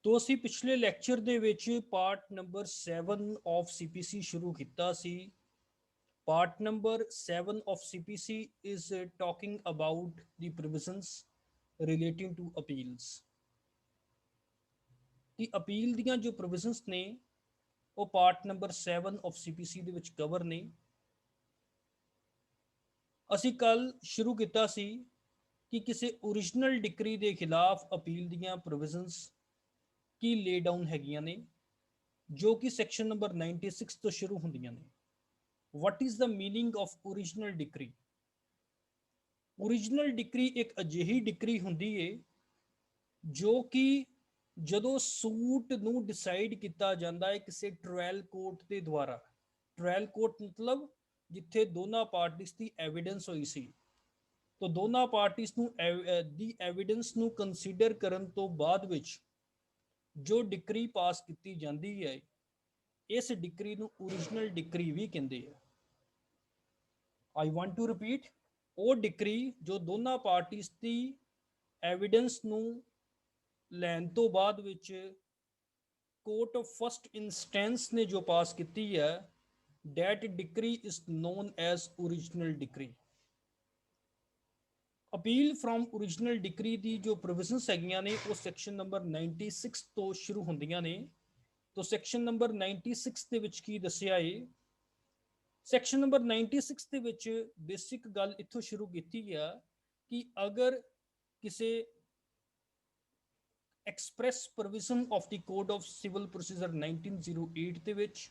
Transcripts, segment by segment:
तो ਅਸੀਂ ਪਿਛਲੇ ਲੈਕਚਰ ਦੇ ਵਿੱਚ ਪਾਰਟ ਨੰਬਰ 7 ਆਫ ਸੀਪੀਸੀ ਸ਼ੁਰੂ ਕੀਤਾ ਸੀ। Part number 7 of CPC is talking about the provisions relating to appeals. ਕਿ ਅਪੀਲ ਦੀਆਂ ਜੋ ਪ੍ਰੋਵੀਜ਼ਨਸ ਨੇ ਉਹ ਪਾਰਟ ਨੰਬਰ 7 ਆਫ ਸੀਪੀਸੀ ਦੇ ਵਿੱਚ ਕਵਰ ਨੇ। ਅਸੀਂ ਕੱਲ ਸ਼ੁਰੂ ਕੀਤਾ ਸੀ ਕਿ ਕਿਸੇ ਓਰੀਜਨਲ ਡਿਕਰੀ ਦੇ ਖਿਲਾਫ ਅਪੀਲ ਦੀਆਂ ਪ੍ਰੋਵੀਜ਼ਨਸ ਕੀ ਲੇ ਡਾਊਨ ਹੈਗੀਆਂ ਨੇ, ਜੋ ਕਿ ਸੈਕਸ਼ਨ ਨੰਬਰ 96 ਤੋਂ ਸ਼ੁਰੂ ਹੁੰਦੀਆਂ ਨੇ। What is the meaning of original decree? Original decree ਇੱਕ ਅਜਿਹੀ ਡਿਕਰੀ ਹੁੰਦੀ ਹੈ ਜੋ ਕਿ ਜਦੋਂ ਸੂਟ ਨੂੰ ਡਿਸਾਈਡ ਕੀਤਾ ਜਾਂਦਾ ਹੈ ਕਿਸੇ ਟ੍ਰਾਇਲ ਕੋਰਟ ਦੇ ਦੁਆਰਾ। ਟ੍ਰਾਇਲ ਕੋਰਟ ਮਤਲਬ ਜਿੱਥੇ ਦੋਨਾਂ ਪਾਰਟੀਆਂ ਦੀ ਐਵੀਡੈਂਸ ਹੋਈ ਸੀ, ਤਾਂ ਦੋਨਾਂ ਪਾਰਟੀਆਂ ਨੂੰ ਦੀ ਐਵੀਡੈਂਸ ਨੂੰ ਕੰਸੀਡਰ ਕਰਨ ਤੋਂ ਬਾਅਦ ਵਿੱਚ ਜੋ ਡਿਕਰੀ ਪਾਸ ਕੀਤੀ ਜਾਂਦੀ ਹੈ, ਇਸ ਡਿਕਰੀ ਨੂੰ ਓਰੀਜਨਲ ਡਿਕਰੀ ਵੀ ਕਹਿੰਦੇ ਆ। ਆਈ ਵਾਂਟ ਟੂ ਰਿਪੀਟ, ਉਹ ਡਿਕਰੀ ਜੋ ਦੋਨਾਂ ਪਾਰਟੀਆਂ ਦੀ ਐਵੀਡੈਂਸ ਨੂੰ ਲੈਣ ਤੋਂ ਬਾਅਦ ਵਿੱਚ ਕੋਰਟ ਆਫ ਫਸਟ ਇੰਸਟੈਂਸ ਨੇ ਜੋ ਪਾਸ ਕੀਤੀ ਹੈ, that decree is known as original decree। Appeal from original decree ਦੀ ਜੋ ਪ੍ਰੋਵੀਜ਼ਨਸ ਹੈਗੀਆਂ ਨੇ ਉਹ ਸੈਕਸ਼ਨ ਨੰਬਰ 96 ਤੋਂ ਸ਼ੁਰੂ ਹੁੰਦੀਆਂ ਨੇ। तो ਸੈਕਸ਼ਨ ਨੰਬਰ 96 ਦੇ ਵਿੱਚ ਕੀ ਦੱਸਿਆ ਏ? ਸੈਕਸ਼ਨ ਨੰਬਰ 96 ਦੇ ਵਿੱਚ ਬੇਸਿਕ ਗੱਲ ਇੱਥੋਂ ਸ਼ੁਰੂ ਕੀਤੀ ਆ ਕਿ ਅਗਰ ਕਿਸੇ express provision of the code of civil procedure 1908 ਦੇ ਵਿੱਚ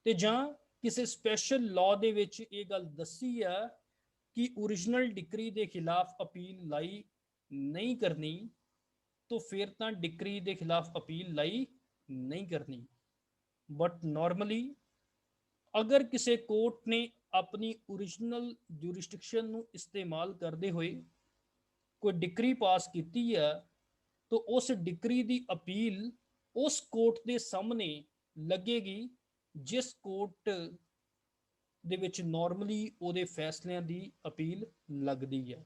ਤੇ ਜਾਂ ਕਿਸੇ ਸਪੈਸ਼ਲ ਲਾਅ ਦੇ ਵਿੱਚ ਇਹ ਗੱਲ ਦੱਸੀ ਆ ਕਿ ਓਰੀਜਨਲ ਡਿਕਰੀ ਦੇ ਖਿਲਾਫ ਅਪੀਲ ਲਾਈ ਨਹੀਂ ਕਰਨੀ, तो फिर ਤਾਂ ਡਿਕਰੀ ਦੇ ਖਿਲਾਫ ਅਪੀਲ ਲਾਈ ਨਹੀਂ ਕਰਨੀ। ਬਟ ਨਾਰਮਲੀ ਅਗਰ ਕਿਸੇ ਕੋਰਟ ਨੇ ਆਪਣੀ ਓਰੀਜਨਲ ਜੂਰਿਸਡਿਕਸ਼ਨ ਨੂੰ ਇਸਤੇਮਾਲ ਕਰਦੇ ਹੋਏ ਕੋਈ ਡਿਕਰੀ ਪਾਸ ਕੀਤੀ ਹੈ, ਤਾਂ ਉਸ ਡਿਕਰੀ ਦੀ ਅਪੀਲ ਉਸ ਕੋਰਟ ਦੇ ਸਾਹਮਣੇ ਲੱਗੇਗੀ ਜਿਸ ਕੋਰਟ ਦੇ ਵਿੱਚ ਨਾਰਮਲੀ ਉਹਦੇ ਫੈਸਲਿਆਂ ਦੀ ਅਪੀਲ ਲੱਗਦੀ ਹੈ।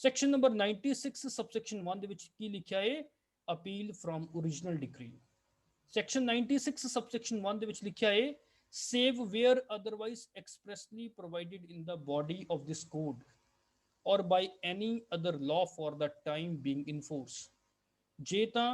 ਸੈਕਸ਼ਨ ਨੰਬਰ 96 ਸਬਸੈਕਸ਼ਨ 1 ਦੇ ਵਿੱਚ ਕੀ ਲਿਖਿਆ ਹੈ? Appeal from original decree. Section 96 subsection 1 ਦੇ ਵਿੱਚ ਲਿਖਿਆ ਹੈ save where otherwise expressly provided in the body of this code or by any other law for the time being in force. ਜੇ ਤਾਂ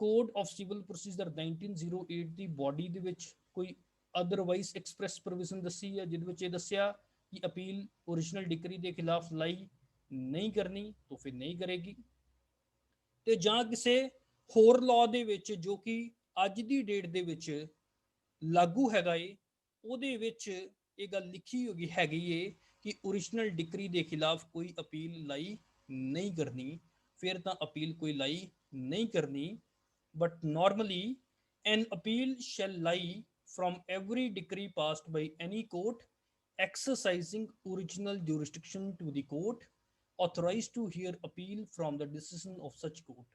ਕੋਡ ਆਫ ਸਿਵਲ ਪ੍ਰੋਸੀਜਰ 1908 ਦੀ body ਦੇ ਵਿੱਚ ਕੋਈ ਅਦਰਵਾਈਜ਼ ਐਕਸਪ੍ਰੈਸ ਪ੍ਰੋਵੀਜ਼ਨ ਦੱਸੀ ਹੈ ਜਿਹਦੇ ਵਿੱਚ ਇਹ ਦੱਸਿਆ ਕਿ ਅਪੀਲ ਓਰੀਜਨਲ ਡਿਕਰੀ ਦੇ ਖਿਲਾਫ ਲਾਈ ਨਹੀਂ ਕਰਨੀ, ਤਾਂ ਫਿਰ ਨਹੀਂ ਕਰੇਗੀ। ਤੇ ਜਾਂ ਕਿਸੇ ਹੋਰ ਲਾਅ ਦੇ ਵਿੱਚ ਜੋ ਕਿ ਅੱਜ ਦੀ ਡੇਟ ਦੇ ਵਿੱਚ ਲਾਗੂ ਹੈਗਾ ਏ, ਉਹਦੇ ਵਿੱਚ ਇਹ ਗੱਲ ਲਿਖੀ ਹੋਈ ਹੈਗੀ ਏ ਕਿ ਓਰੀਜਨਲ ਡਿਕਰੀ ਦੇ ਖਿਲਾਫ ਕੋਈ ਅਪੀਲ ਲਾਈ ਨਹੀਂ ਕਰਨੀ, ਫਿਰ ਤਾਂ ਅਪੀਲ ਕੋਈ ਲਾਈ ਨਹੀਂ ਕਰਨੀ। But normally N appeal shell ਲਾਈ from every decree passed by any court exercising original jurisdiction to the court authorized to hear appeal from the decision of such court।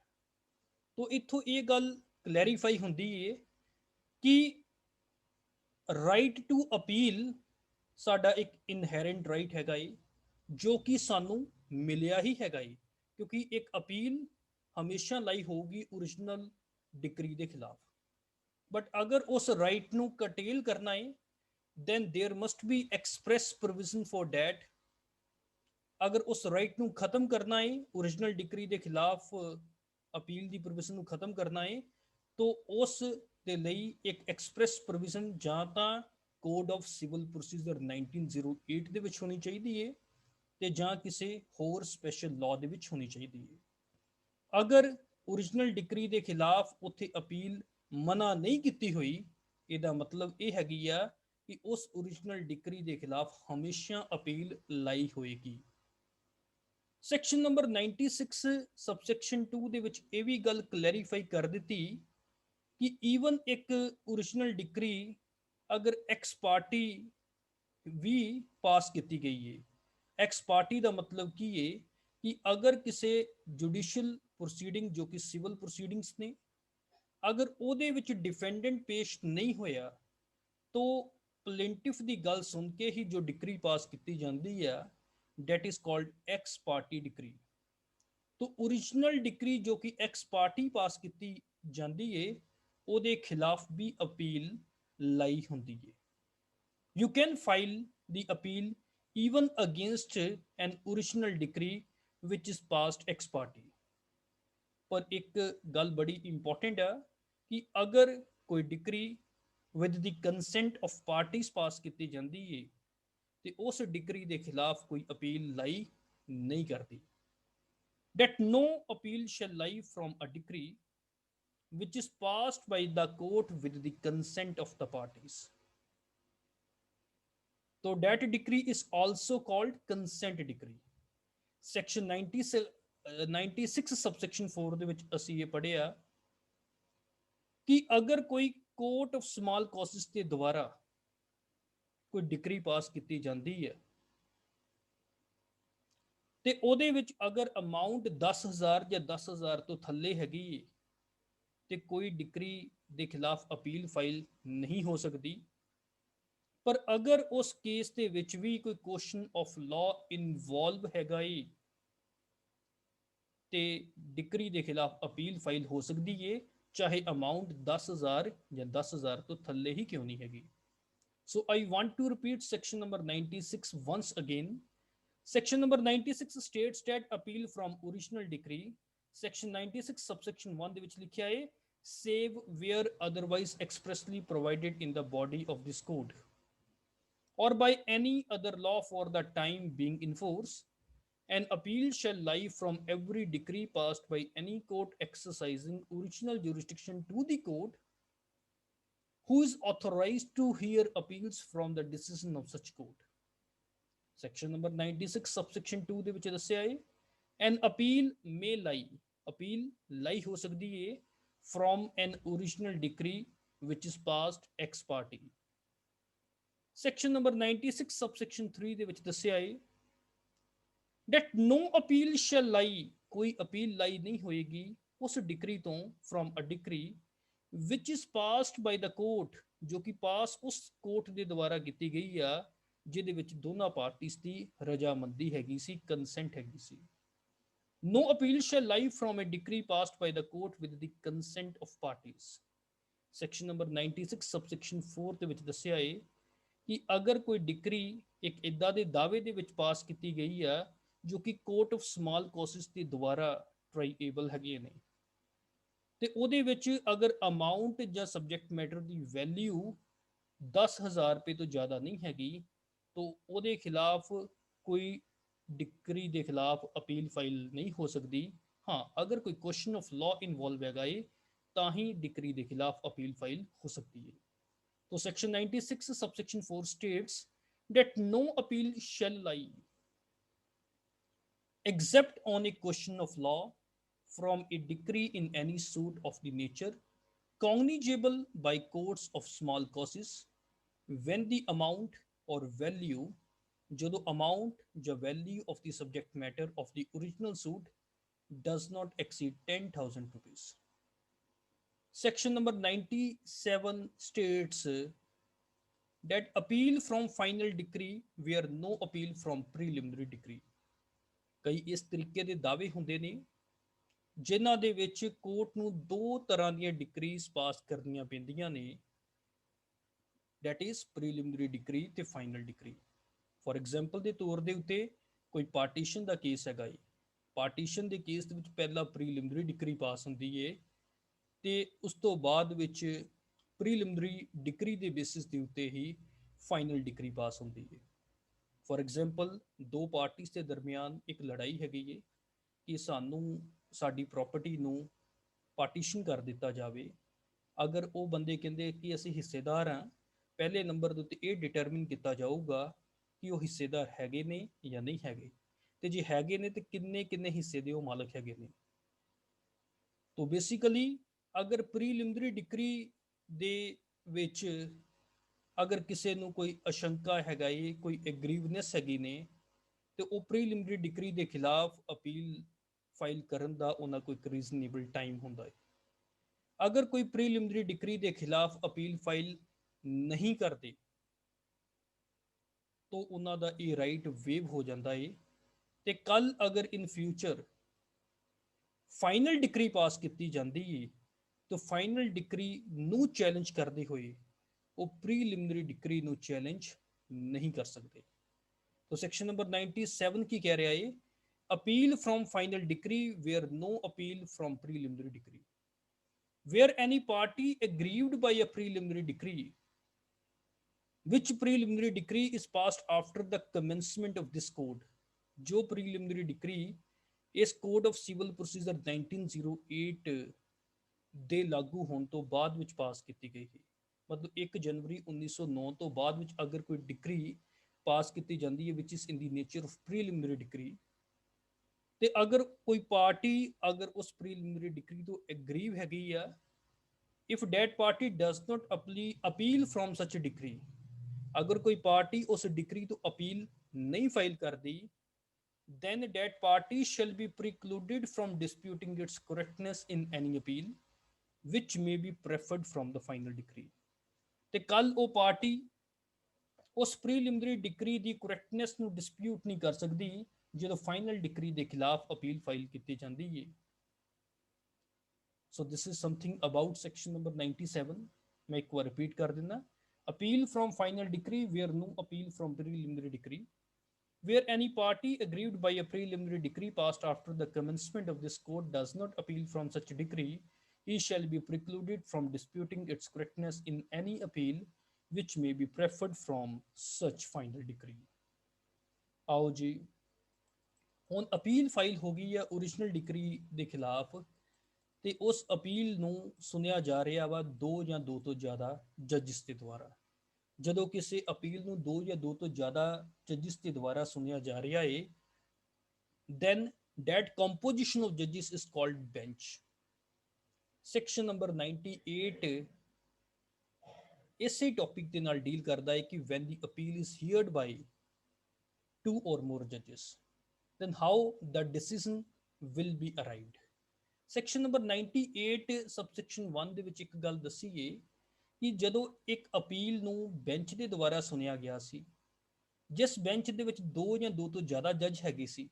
तो इत्थों ये गल क्लैरीफाई ਹੁੰਦੀ ਹੈ ਕਿ ਰਾਈਟ ਟੂ ਅਪੀਲ ਸਾਡਾ ਇੱਕ ਇਨਹੈਰੈਂਟ ਰਾਈਟ ਹੈਗਾ ਏ ਜੋ ਕਿ ਸਾਨੂੰ ਮਿਲਿਆ ਹੀ ਹੈਗਾ ਏ, ਕਿਉਂਕਿ ਇੱਕ ਅਪੀਲ ਹਮੇਸ਼ਾ ਲਾਈ ਹੋਊਗੀ ਓਰੀਜਨਲ ਡਿਕਰੀ ਦੇ ਖਿਲਾਫ। ਬਟ ਅਗਰ ਉਸ ਰਾਈਟ ਨੂੰ ਕਟੇਲ ਕਰਨਾ ਹੈ then there must be express provision for that। ਅਗਰ ਉਸ ਰਾਈਟ ਨੂੰ ਖਤਮ ਕਰਨਾ ਹੈ, ਓਰੀਜਨਲ ਡਿਕਰੀ ਦੇ ਖਿਲਾਫ ਅਪੀਲ ਦੀ ਪ੍ਰੋਵੀਜ਼ਨ ਨੂੰ ਖਤਮ ਕਰਨਾ ਹੈ, ਤਾਂ ਉਸ ਦੇ ਲਈ ਇੱਕ ਐਕਸਪ੍ਰੈਸ ਪ੍ਰੋਵੀਜ਼ਨ ਜਾਂ ਤਾਂ ਕੋਡ ਆਫ ਸਿਵਲ ਪ੍ਰੋਸੀਜਰ 1908 ਦੇ ਵਿੱਚ ਹੋਣੀ ਚਾਹੀਦੀ ਹੈ ਤੇ ਜਾਂ ਕਿਸੇ ਹੋਰ ਸਪੈਸ਼ਲ ਲਾਅ ਦੇ ਵਿੱਚ ਹੋਣੀ ਚਾਹੀਦੀ ਹੈ। ਅਗਰ ਓਰੀਜਨਲ ਡਿਕਰੀ ਦੇ ਖਿਲਾਫ ਉੱਥੇ ਅਪੀਲ ਮਨਾ ਨਹੀਂ ਕੀਤੀ ਹੋਈ, ਇਹਦਾ ਮਤਲਬ ਇਹ ਹੈਗੀ ਆ ਕਿ ਉਸ ਓਰੀਜਨਲ ਡਿਕਰੀ ਦੇ ਖਿਲਾਫ ਹਮੇਸ਼ਾ ਅਪੀਲ ਲਾਈ ਹੋਏਗੀ। ਸੈਕਸ਼ਨ ਨੰਬਰ 96 ਸਬਸੈਕਸ਼ਨ 2 ਦੇ ਵਿੱਚ ਇਹ ਵੀ ਗੱਲ ਕਲੈਰੀਫਾਈ ਕਰ ਦਿੱਤੀ ਕਿ ਈਵਨ ਇੱਕ ਓਰੀਜਨਲ ਡਿਕਰੀ ਅਗਰ ਐਕਸ ਪਾਰਟੀ ਵੀ ਪਾਸ ਕੀਤੀ ਗਈ ਹੈ, ਐਕਸ ਪਾਰਟੀ ਦਾ ਮਤਲਬ ਕੀ ਹੈ ਕਿ ਅਗਰ ਕਿਸੇ ਜੁਡੀਸ਼ੀਅਲ ਪ੍ਰੋਸੀਡਿੰਗ ਜੋ ਕਿ ਸਿਵਲ ਪ੍ਰੋਸੀਡਿੰਗਸ ਨੇ, ਅਗਰ ਉਹਦੇ ਵਿੱਚ ਡਿਫੈਂਡੈਂਟ ਪੇਸ਼ ਨਹੀਂ ਹੋਇਆ, ਤਾਂ ਪਲੇਂਟਿਫ ਦੀ ਗੱਲ ਸੁਣ ਕੇ ਹੀ ਜੋ ਡਿਕਰੀ ਪਾਸ ਕੀਤੀ ਜਾਂਦੀ ਹੈ, that is called ex parte decree। तो ओरिजिनल डिक्री जो कि एक्स पार्टी पास की जाती है ਉਹਦੇ खिलाफ भी अपील लाई ਹੁੰਦੀ है। You can file the appeal even against an original decree which is passed ex parte। पर एक गल बड़ी इंपॉर्टेंट है कि अगर कोई decree with the consent of parties pass की जाती है तो उस डिक्री के खिलाफ कोई अपील लाई नहीं करती। That no appeal shall lie from a decree which is passed by the court with the consent of the parties। तो that decree is also called consent decree। Section 96 subsection 4 ਦੇ ਵਿੱਚ ਅਸੀਂ ਇਹ ਪੜ੍ਹਿਆ ਕਿ ਅਗਰ ਕੋਈ ਕੋਰਟ ਆਫ ਸਮਾਲ ਕਾਜ਼ਸ ਦੇ ਦੁਆਰਾ ਕੋਈ ਡਿਕਰੀ ਪਾਸ ਕੀਤੀ ਜਾਂਦੀ ਹੈ ਤੇ ਉਹਦੇ ਵਿੱਚ ਅਗਰ ਅਮਾਉਂਟ 10000 ਜਾਂ 10000 ਤੋਂ ਥੱਲੇ ਹੈਗੀ ਹੈ ਤੇ ਕੋਈ ਡਿਕਰੀ ਦੇ ਖਿਲਾਫ ਅਪੀਲ ਫਾਈਲ ਨਹੀਂ ਹੋ ਸਕਦੀ। ਪਰ ਅਗਰ ਉਸ ਕੇਸ ਦੇ ਵਿੱਚ ਵੀ ਕੋਈ ਕੁਐਸਚਨ ਆਫ ਲਾਅ ਇਨਵੋਲਵ ਹੈਗਾ ਏ ਤੇ ਡਿਕਰੀ ਦੇ ਖਿਲਾਫ ਅਪੀਲ ਫਾਈਲ ਹੋ ਸਕਦੀ ਏ ਚਾਹੇ ਅਮਾਉਂਟ 10000 ਜਾਂ 10000 ਤੋਂ ਥੱਲੇ ਹੀ ਕਿਉਂ ਨਹੀਂ ਹੈਗੀ। So I want to repeat section number 96 once again। Section number 96 states that appeal from original decree, section 96 subsection 1 ਦੇ ਵਿੱਚ ਲਿਖਿਆ ਹੈ save where otherwise expressly provided in the body of this code or by any other law for the time being in force, an appeal shall lie from every decree passed by any court exercising original jurisdiction to the court who is authorized to hear appeals from the decision of such court। Section number 96 subsection 2 ਦੇ ਵਿੱਚ ਦੱਸਿਆ ਹੈ an appeal may lie, appeal lie ਹੋ ਸਕਦੀ ਹੈ from an original decree which is passed ex parte। Section number 96 subsection 3 ਦੇ ਵਿੱਚ ਦੱਸਿਆ ਹੈ that no appeal shall lie, ਕੋਈ ਅਪੀਲ ਲਾਈ ਨਹੀਂ ਹੋਏਗੀ ਉਸ ਡਿਕਰੀ ਤੋਂ from a decree which is passed by the court, ਜੋ ਕਿ ਪਾਸ ਉਸ ਕੋਰਟ ਦੇ ਦੁਆਰਾ ਕੀਤੀ ਗਈ ਆ ਜਿਹਦੇ ਵਿੱਚ ਦੋਨਾਂ ਪਾਰਟੀਆਂ ਦੀ ਰਜਾਮੰਦੀ ਹੈਗੀ ਸੀ, ਕੰਸੈਂਟ ਹੈਗੀ ਸੀ। No appeal shall lie from a decree passed by the court with the consent of parties। Section number 96 subsection 4 ਦੇ ਵਿੱਚ ਦੱਸਿਆ ਹੈ ਕਿ ਅਗਰ ਕੋਈ ਡਿਕਰੀ ਇੱਕ ਇਦਾਂ ਦੇ ਦਾਅਵੇ ਦੇ ਵਿੱਚ ਪਾਸ ਕੀਤੀ ਗਈ ਆ ਜੋ ਕਿ ਕੋਰਟ ਆਫ ਸਮਾਲ ਕਾਜ਼ਸ ਦੇ ਦੁਆਰਾ ਟ੍ਰਾਈਏਬਲ ਹੈਗੇ ਨੇ ਤੇ ਉਹਦੇ ਵਿੱਚ ਅਗਰ ਅਮਾਉਂਟ ਜਾਂ ਸਬਜੈਕਟ ਮੈਟਰ ਦੀ ਵੈਲਿਊ 10000 ਰੁਪਏ ਤੋਂ ਜ਼ਿਆਦਾ ਨਹੀਂ ਹੈਗੀ ਤਾਂ ਉਹਦੇ ਖਿਲਾਫ ਕੋਈ ਡਿਕਰੀ ਦੇ ਖਿਲਾਫ ਅਪੀਲ ਫਾਈਲ ਨਹੀਂ ਹੋ ਸਕਦੀ। ਹਾਂ, ਅਗਰ ਕੋਈ ਕੁਐਸਚਨ ਆਫ ਲਾਅ ਇਨਵੋਲਵ ਹੈਗਾ ਏ ਤਾਂ ਹੀ ਡਿਕਰੀ ਦੇ ਖਿਲਾਫ ਅਪੀਲ ਫਾਈਲ ਹੋ ਸਕਦੀ ਹੈ। तो section 96 subsection 4 states that no appeal shall lie except on a question of law from a decree in any suit of the nature cognizable by courts of small causes when the amount or value, ਜਦੋਂ amount ਜਾਂ value of the subject matter of the original suit does not exceed 10,000 rupees। Section number 97 states that appeal from final decree where no appeal from preliminary decree। ਕਈ ਇਸ ਤਰੀਕੇ ਦੇ ਦਾਅਵੇ ਹੁੰਦੇ ਨੇ ਜਿਨ੍ਹਾਂ ਦੇ ਵਿੱਚ ਕੋਰਟ ਨੂੰ ਦੋ ਤਰ੍ਹਾਂ ਦੀਆਂ ਡਿਕਰੀਜ਼ ਪਾਸ ਕਰਨੀਆਂ ਪੈਂਦੀਆਂ ਨੇ, that is preliminary decree ਤੇ final decree। ਫॉर ਐਗਜ਼ਾਮਪਲ ਦੇ ਤੌਰ ਦੇ ਉੱਤੇ ਕੋਈ ਪਾਰਟੀਸ਼ਨ ਦਾ ਕੇਸ ਹੈਗਾ ਏ, ਪਾਰਟੀਸ਼ਨ ਦੇ ਕੇਸ ਦੇ ਵਿੱਚ ਪਹਿਲਾਂ ਪ੍ਰੀਲਿਮਿਨਰੀ ਡਿਕਰੀ ਪਾਸ ਹੁੰਦੀ ਏ ਤੇ ਉਸ ਤੋਂ ਬਾਅਦ ਵਿੱਚ ਪ੍ਰੀਲਿਮਿਨਰੀ ਡਿਕਰੀ ਦੇ ਬੇਸਿਸ ਦੇ ਉੱਤੇ ਹੀ ਫਾਈਨਲ ਡਿਕਰੀ ਪਾਸ ਹੁੰਦੀ ਹੈ। ਫॉर ਐਗਜ਼ਾਮਪਲ ਦੋ ਪਾਰਟੀਆਂ ਦੇ ਦਰਮਿਆਨ ਇੱਕ ਲੜਾਈ ਹੈਗੀ ਏ ਕਿ ਸਾਨੂੰ ਸਾਡੀ ਪ੍ਰਾਪਰਟੀ ਨੂੰ ਪਾਰਟੀਸ਼ਨ ਕਰ ਦਿੱਤਾ ਜਾਵੇ। ਅਗਰ ਉਹ ਬੰਦੇ ਕਹਿੰਦੇ ਕਿ ਅਸੀਂ ਹਿੱਸੇਦਾਰ ਹਾਂ, ਪਹਿਲੇ ਨੰਬਰ ਦੇ ਉੱਤੇ ਇਹ ਡਿਟਰਮਿਨ ਕੀਤਾ ਜਾਊਗਾ ਕਿ ਉਹ ਹਿੱਸੇਦਾਰ ਹੈਗੇ ਨੇ ਜਾਂ ਨਹੀਂ ਹੈਗੇ ਤੇ ਜੇ ਹੈਗੇ ਨੇ ਤੇ ਕਿੰਨੇ ਕਿੰਨੇ ਹਿੱਸੇ ਦੇ ਉਹ ਮਾਲਕ ਹੈਗੇ ਨੇ। तो बेसिकली अगर प्रीलिमिनरी डिक्री ਦੇ ਵਿੱਚ ਅਗਰ ਕਿਸੇ ਨੂੰ ਕੋਈ ਅਸ਼ੰਕਾ ਹੈਗਾ ਏ, ਕੋਈ ਐਗਰੀਵਨੈਸ ਹੈਗੀ ਨੇ ਤੇ ਉਹ ਪ੍ਰੀਲਿਮਿਨਰੀ ਡਿਕਰੀ ਦੇ ਖਿਲਾਫ ਅਪੀਲ ਫਾਈਲ ਕਰਨ ਦਾ ਉਹਨਾਂ ਕੋਈ ਰੀਜ਼ਨੇਬਲ ਟਾਈਮ ਹੁੰਦਾ ਹੈ। ਅਗਰ ਕੋਈ ਪ੍ਰੀਲਿਮਿਨਰੀ ਡਿਕਰੀ ਦੇ ਖਿਲਾਫ ਅਪੀਲ ਫਾਈਲ ਨਹੀਂ ਕਰਦੇ ਤਾਂ ਉਹਨਾਂ ਦਾ ਇਹ ਰਾਈਟ ਵੇਵ ਹੋ ਜਾਂਦਾ ਏ ਤੇ ਕੱਲ ਅਗਰ ਇਨ ਫਿਊਚਰ ਫਾਈਨਲ ਡਿਕਰੀ ਪਾਸ ਕੀਤੀ ਜਾਂਦੀ ਹੈ ਤਾਂ ਫਾਈਨਲ ਡਿਕਰੀ ਨੂੰ ਚੈਲੰਜ ਕਰਦੇ ਹੋਏ ਉਹ ਪ੍ਰੀਲਿਮਿਨਰੀ ਡਿਕਰੀ ਨੂੰ ਚੈਲੰਜ ਨਹੀਂ ਕਰ ਸਕਦੇ। तो सेक्शन नंबर 97 की कह रहा है appeal from final decree where no appeal from preliminary decree where any party aggrieved by a preliminary decree which preliminary decree is passed after the commencement of this code। जो preliminary decree ਇਸ code of civil procedure 1908 ਦੇ ਲਾਗੂ ਹੋਣ ਤੋਂ ਬਾਅਦ ਵਿੱਚ ਪਾਸ ਕੀਤੀ ਗਈ ਹੈ। ਮਤਲਬ 1 ਜਨਵਰੀ 1909 ਤੋਂ ਬਾਅਦ ਵਿੱਚ ਅਗਰ ਕੋਈ ਡਿਕਰੀ ਪਾਸ ਕੀਤੀ ਜਾਂਦੀ ਹੈ ਵਿਚ is in the nature of preliminary decree ਤੇ ਅਗਰ ਕੋਈ ਪਾਰਟੀ ਅਗਰ ਉਸ ਪ੍ਰੀਲਿਮਿਨਰੀ ਡਿਕਰੀ ਤੋਂ ਐਗਰੀਵ ਹੈਗੀ ਆ if that party does not appeal from such decree ਅਗਰ ਕੋਈ ਪਾਰਟੀ ਉਸ ਡਿਕਰੀ ਤੋਂ ਅਪੀਲ ਨਹੀਂ ਫਾਈਲ ਕਰਦੀ then that party shall be precluded from disputing its correctness in any appeal which may be preferred from the final decree। ਤੇ ਕੱਲ ਉਹ party ਉਸ ਪ੍ਰੀਲਿਮਿਨਰੀ ਡਿਕਰੀ ਦੀ ਕਰੈਕਟਨੈਸ ਨੂੰ ਡਿਸਪਿਊਟ ਨਹੀਂ ਕਰ ਸਕਦੀ ਜਦੋਂ ਫਾਈਨਲ ਡਿਕਰੀ ਦੇ ਖਿਲਾਫ ਅਪੀਲ ਫਾਈਲ ਕੀਤੀ ਜਾਂਦੀ ਹੈ। So this is something about section number 97। ਮੈਂ ਇੱਕ ਵਾਰ ਰਿਪੀਟ ਕਰ ਦਿੰਦਾ appeal from final decree where no appeal from preliminary decree where any party aggrieved by a preliminary decree passed after the commencement of this court does not appeal from such decree, he shall be precluded from disputing its correctness in any appeal which may be preferred from such final decree। आओ जी ਹੁਣ appeal file ਹੋ ਗਈ ਹੈ original decree ਦੇ ਖਿਲਾਫ ਤੇ ਉਸ appeal ਨੂੰ ਸੁਣਿਆ ਜਾ ਰਿਹਾ ਵਾ 2 ਜਾਂ 2 ਤੋਂ ਜ਼ਿਆਦਾ ਜੱਜਿਸ ਦੇ ਦੁਆਰਾ। ਜਦੋਂ ਕਿਸੇ ਅਪੀਲ ਨੂੰ 2 ਜਾਂ 2 ਤੋਂ ਜ਼ਿਆਦਾ ਜੱਜਿਸ ਦੇ ਦੁਆਰਾ ਸੁਣਿਆ ਜਾ ਰਿਹਾ ਹੈ then that composition of judges is called bench। Section number 98 ਇਸੇ ਟੌਪਿਕ ਦੇ ਨਾਲ ਡੀਲ ਕਰਦਾ ਹੈ ਕਿ when the appeal is heard by 2 or more judges then how the decision will be arrived। Section number 98 subsection 1 ਦੇ ਵਿੱਚ ਇੱਕ ਗੱਲ ਦੱਸੀ ਹੈ ਕਿ ਜਦੋਂ ਇੱਕ ਅਪੀਲ ਨੂੰ ਬੈਂਚ ਦੇ ਦੁਆਰਾ ਸੁਣਿਆ ਗਿਆ ਸੀ ਜਿਸ ਬੈਂਚ ਦੇ ਵਿੱਚ 2 ਜਾਂ 2 ਤੋਂ ਜ਼ਿਆਦਾ ਜੱਜ ਹੈਗੇ ਸੀ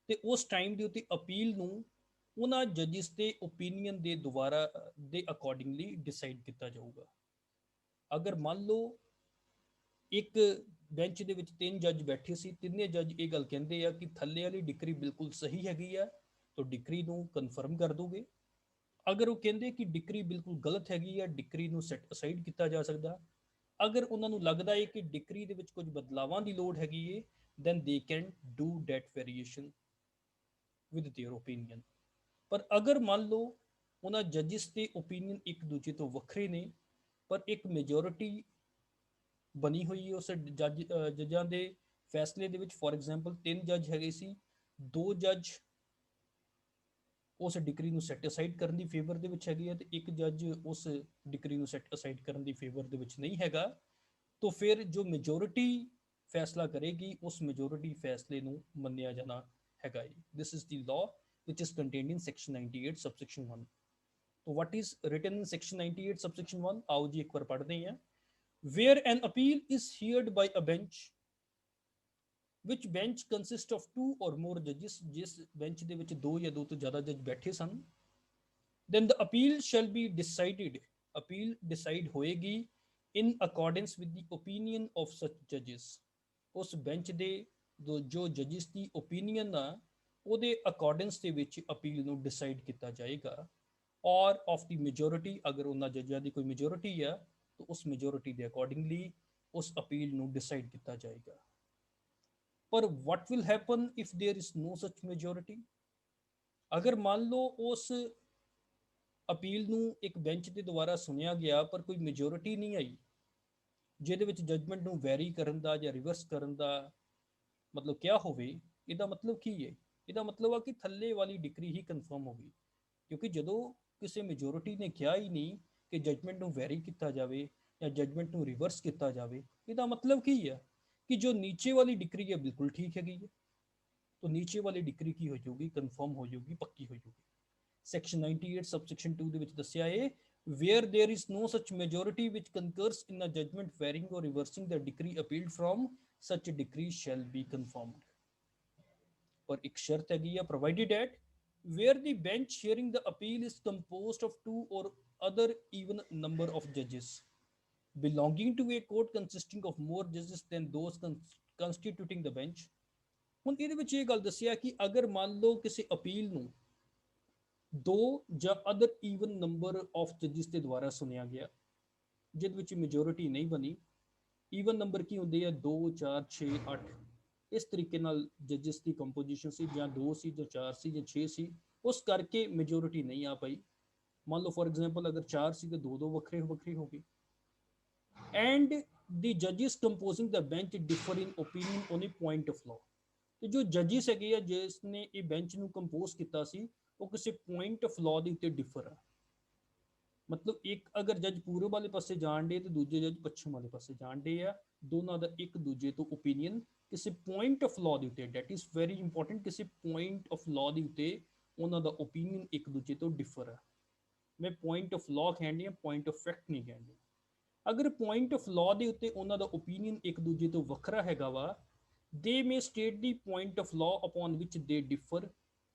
ਤੇ ਉਸ ਟਾਈਮ ਦੇ ਉੱਤੇ ਅਪੀਲ ਨੂੰ ਉਹਨਾਂ ਜੱਜਿਸ ਦੇ ਓਪੀਨੀਅਨ ਦੇ ਦੁਆਰਾ ਦੇ ਅਕੋਰਡਿੰਗਲੀ ਡਿਸਾਈਡ ਕੀਤਾ ਜਾਊਗਾ। ਅਗਰ ਮੰਨ ਲਓ ਇੱਕ ਬੈਂਚ ਦੇ ਵਿੱਚ 3 ਜੱਜ ਬੈਠੇ ਸੀ ਤਿੰਨੇ ਜੱਜ ਇਹ ਗੱਲ ਕਹਿੰਦੇ ਆ ਕਿ ਥੱਲੇ ਵਾਲੀ ਡਿਕਰੀ ਬਿਲਕੁਲ ਸਹੀ ਹੈਗੀ ਆ ਤਾਂ ਡਿਕਰੀ ਨੂੰ ਕਨਫਰਮ ਕਰ ਦੋਗੇ। ਅਗਰ ਉਹ ਕਹਿੰਦੇ ਕਿ ਡਿਕਰੀ ਬਿਲਕੁਲ ਗਲਤ ਹੈਗੀ ਆ ਡਿਕਰੀ ਨੂੰ ਸੈਟ ਅਸਾਈਡ ਕੀਤਾ ਜਾ ਸਕਦਾ। ਅਗਰ ਉਹਨਾਂ ਨੂੰ ਲੱਗਦਾ ਹੈ ਕਿ ਡਿਕਰੀ ਦੇ ਵਿੱਚ ਕੁਝ ਬਦਲਾਵਾਂ ਦੀ ਲੋੜ ਹੈਗੀ ਹੈ then they can do that variation with their opinion। ਪਰ ਅਗਰ ਮੰਨ ਲਓ ਉਹਨਾਂ ਜੱਜਿਸ ਦੇ ਓਪੀਨੀਅਨ ਇੱਕ ਦੂਜੇ ਤੋਂ ਵੱਖਰੇ ਨੇ ਪਰ ਇੱਕ ਮੈਜੋਰਿਟੀ ਬਣੀ ਹੋਈ ਹੈ ਉਸ ਜੱਜਾਂ ਦੇ ਫੈਸਲੇ ਦੇ ਵਿੱਚ ਫੋਰ ਐਗਜ਼ਾਮਪਲ 3 ਜੱਜ ਹੈਗੇ ਸੀ 2 ਜੱਜ ਉਸ ਡਿਕਰੀ ਨੂੰ ਸੈਟ ਅਸਾਈਡ ਕਰਨ ਦੀ ਫੇਵਰ ਦੇ ਵਿੱਚ ਹੈਗੀ ਹੈ ਤੇ ਇੱਕ ਜੱਜ ਉਸ ਡਿਕਰੀ ਨੂੰ ਸੈਟ ਅਸਾਈਡ ਕਰਨ ਦੀ ਫੇਵਰ ਦੇ ਵਿੱਚ ਨਹੀਂ ਹੈਗਾ ਤਾਂ ਫਿਰ ਜੋ ਮੈਜੋਰਿਟੀ ਫੈਸਲਾ ਕਰੇਗੀ ਉਸ ਮੈਜੋਰਿਟੀ ਫੈਸਲੇ ਨੂੰ ਮੰਨਿਆ ਜਾਣਾ ਹੈਗਾ ਹੈ। This is the law which is contained in section 98 subsection 1। तो what is written in section 98 subsection 1 आओ जी एक बार पढ़ते हैं where an appeal is heard by a bench which bench consists of 2 or more judges जिस bench ਦੇ ਵਿੱਚ 2 ਜਾਂ 2 ਤੋਂ ਜ਼ਿਆਦਾ ਜੱਜ ਬੈਠੇ ਸਨ then the appeal shall be decided appeal decide ਹੋਏਗੀ in accordance with the opinion of such judges। ਉਸ bench ਦੇ ਜੋ judges ਦੀ opinion ਆ ਉਹਦੇ ਅਕੋਰਡੈਂਸ ਦੇ ਵਿੱਚ ਅਪੀਲ ਨੂੰ ਡਿਸਾਈਡ ਕੀਤਾ ਜਾਏਗਾ ਔਰ ਆਫ ਦੀ ਮੈਜੋਰਿਟੀ ਅਗਰ ਉਹਨਾਂ ਜੱਜਾਂ ਦੀ ਕੋਈ ਮੈਜੋਰਿਟੀ ਆ ਤਾਂ ਉਸ ਮੈਜੋਰਿਟੀ ਦੇ ਅਕੋਰਡਿੰਗਲੀ ਉਸ ਅਪੀਲ ਨੂੰ ਡਿਸਾਈਡ ਕੀਤਾ ਜਾਏਗਾ। ਪਰ what will happen if there is no such majority? ਅਗਰ ਮੰਨ ਲਓ ਉਸ ਅਪੀਲ ਨੂੰ ਇੱਕ ਬੈਂਚ ਦੇ ਦੁਆਰਾ ਸੁਣਿਆ ਗਿਆ ਪਰ ਕੋਈ ਮੈਜੋਰਿਟੀ ਨਹੀਂ ਆਈ ਜਿਹਦੇ ਵਿੱਚ ਜਜਮੈਂਟ ਨੂੰ ਵੈਰੀ ਕਰਨ ਦਾ ਜਾਂ ਰਿਵਰਸ ਕਰਨ ਦਾ ਮਤਲਬ ਕਿਆ ਹੋਵੇ ਇਹਦਾ ਮਤਲਬ ਕੀ ਹੈ ਇਹਦਾ ਮਤਲਬ ਆ ਕਿ ਥੱਲੇ ਵਾਲੀ ਡਿਕਰੀ ਹੀ ਕਨਫਰਮ ਹੋ ਗਈ ਕਿਉਂਕਿ ਜਦੋਂ ਕਿਸੇ ਮੈਜੋਰਿਟੀ ਨੇ ਕਿਹਾ ਹੀ ਨਹੀਂ ਕਿ ਜਜਮੈਂਟ ਨੂੰ ਵੈਰੀ ਕੀਤਾ ਜਾਵੇ ਜਾਂ ਜਜਮੈਂਟ ਨੂੰ ਰਿਵਰਸ ਕੀਤਾ ਜਾਵੇ ਇਹਦਾ ਮਤਲਬ ਕੀ ਹੈ कि जो नीचे वाली डिक्री है बिल्कुल ठीक हैगी है तो नीचे वाली डिक्री की हो जाएगी कन्फर्म हो जाएगी पक्की हो जाएगी। सैक्शन 98 सबसेक्शन 2 ਦੇ ਵਿੱਚ ਦੱਸਿਆ ਹੈ where there is no such majority which concurs in a judgment varying or reversing the decree appealed from such a decree shall be confirmed। ਪਰ ਇੱਕ ਸ਼ਰਤ ਹੈਗੀ ਆ provided at where the bench hearing the appeal is composed of two or other even number of judges belonging to a court consisting of more judges than those constituting the bench। ਹੁਣ ਇਹਦੇ ਵਿੱਚ ਇਹ ਗੱਲ ਦੱਸਿਆ ਕਿ ਅਗਰ ਮੰਨ ਲਓ ਕਿਸੇ ਅਪੀਲ ਨੂੰ ਦੋ ਜਾਂ ਅਦਰ ਈਵਨ ਨੰਬਰ ਆਫ ਜੱਜਿਸ ਦੇ ਦੁਆਰਾ ਸੁਣਿਆ ਗਿਆ ਜਿਹਦੇ ਵਿੱਚ ਮੈਜੋਰਿਟੀ ਨਹੀਂ ਬਣੀ। ਈਵਨ ਨੰਬਰ ਕੀ ਹੁੰਦੇ ਆ 2 4 6 8 ਇਸ ਤਰੀਕੇ ਨਾਲ ਜੱਜਿਸ ਦੀ ਕੰਪੋਜੀਸ਼ਨ ਸੀ, ਜਾਂ 2 ਸੀ ਜਾਂ 4 ਸੀ ਜਾਂ 6 ਸੀ, ਉਸ ਕਰਕੇ ਮੈਜੋਰਿਟੀ ਨਹੀਂ ਆ ਪਾਈ। ਮੰਨ ਲਓ ਫੋਰ ਐਗਜ਼ਾਮਪਲ ਅਗਰ 4 ਸੀ ਤੇ ਦੋ ਦੋ ਵੱਖਰੇ ਵੱਖਰੇ ਹੋ ਗਏ। ਐਂਡ ਦੀ ਜੱਜਿਸ composing the bench differ in opinion on a point of law. ਤੇ ਜੋ ਜੱਜਿਸ ਹੈਗੇ ਆ ਜਿਸ ਨੇ ਇਹ ਬੈਂਚ ਨੂੰ ਕੰਪੋਜ਼ ਕੀਤਾ ਸੀ ਉਹ ਕਿਸੇ ਪੁਆਇੰਟ ਆਫ ਲਾਅ ਦੇ ਉੱਤੇ ਡਿਫਰ ਆ। ਮਤਲਬ ਇੱਕ ਅਗਰ ਜੱਜ ਪੂਰਬ ਵਾਲੇ ਪਾਸੇ ਜਾਣ ਡੇ ਤੇ ਦੂਜੇ ਜੱਜ ਪੱਛਮ ਵਾਲੇ ਪਾਸੇ ਜਾਣ ਡੇ ਆ, ਦੋਨਾਂ ਦਾ ਇੱਕ ਦੂਜੇ ਤੋਂ ਓਪੀਨੀਅਨ ਕਿਸੇ ਪੁਆਇੰਟ ਆਫ ਲਾਅ ਦੇ ਉੱਤੇ, ਡੈਟ ਇਜ਼ ਵੈਰੀ ਇੰਪੋਰਟੈਂਟ, ਕਿਸੇ ਪੁਆਇੰਟ ਆਫ ਲਾਅ ਦੇ ਉੱਤੇ ਉਹਨਾਂ ਦਾ ਓਪੀਨੀਅਨ ਇੱਕ ਦੂਜੇ ਤੋਂ ਡਿਫਰ ਆ। ਮੈਂ ਪੁਆਇੰਟ ਆਫ ਲਾਅ ਕਹਿਣ ਡਿਆ, ਪੁਆਇੰਟ ਆਫ ਫੈਕਟ ਨਹੀਂ ਕਹਿਣ ਡਿਆ। ਅਗਰ ਪੁਆਇੰਟ ਆਫ ਲਾਅ ਦੇ ਉੱਤੇ ਉਹਨਾਂ ਦਾ ਓਪੀਨੀਅਨ ਇੱਕ ਦੂਜੇ ਤੋਂ ਵੱਖਰਾ ਹੈਗਾ ਵਾ, they may state the point of law upon which they differ,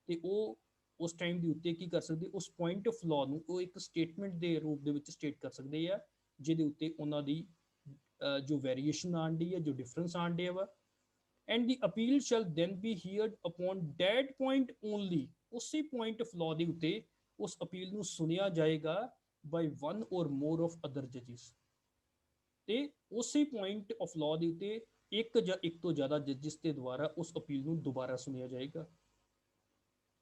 ਤੇ ਉਹ ਉਸ ਟਾਈਮ ਦੇ ਉੱਤੇ ਕੀ ਕਰ ਸਕਦੇ, ਉਸ ਪੁਆਇੰਟ ਆਫ ਲਾਅ ਨੂੰ ਉਹ ਇੱਕ ਸਟੇਟਮੈਂਟ ਦੇ ਰੂਪ ਦੇ ਵਿੱਚ ਸਟੇਟ ਕਰ ਸਕਦੇ ਆ ਜਿਹਦੇ ਉੱਤੇ ਉਹਨਾਂ ਦੀ ਜੋ ਵੇਰੀਏਸ਼ਨ ਆਣ ਡਈ ਹੈ, ਜੋ ਡਿਫਰੈਂਸ ਆਣ ਡਿਆ ਵਾ। And the appeal shall then be heard upon that point only, ਉਸੇ ਪੁਆਇੰਟ ਆਫ ਲਾਅ ਦੇ ਉੱਤੇ ਉਸ ਅਪੀਲ ਨੂੰ ਸੁਣਿਆ ਜਾਏਗਾ ਬਾਈ ਵਨ ਔਰ ਮੋਰ ਆਫ ਅਦਰ ਜਜਿਸ, ਤੇ ਉਸੇ ਪੁਆਇੰਟ ਆਫ ਲਾਅ ਦੇ ਉੱਤੇ ਇੱਕ ਜਾਂ ਇੱਕ ਤੋਂ ਜ਼ਿਆਦਾ ਜੱਜਿਸ ਦੇ ਦੁਆਰਾ ਉਸ ਅਪੀਲ ਨੂੰ ਦੁਬਾਰਾ ਸੁਣਿਆ ਜਾਏਗਾ।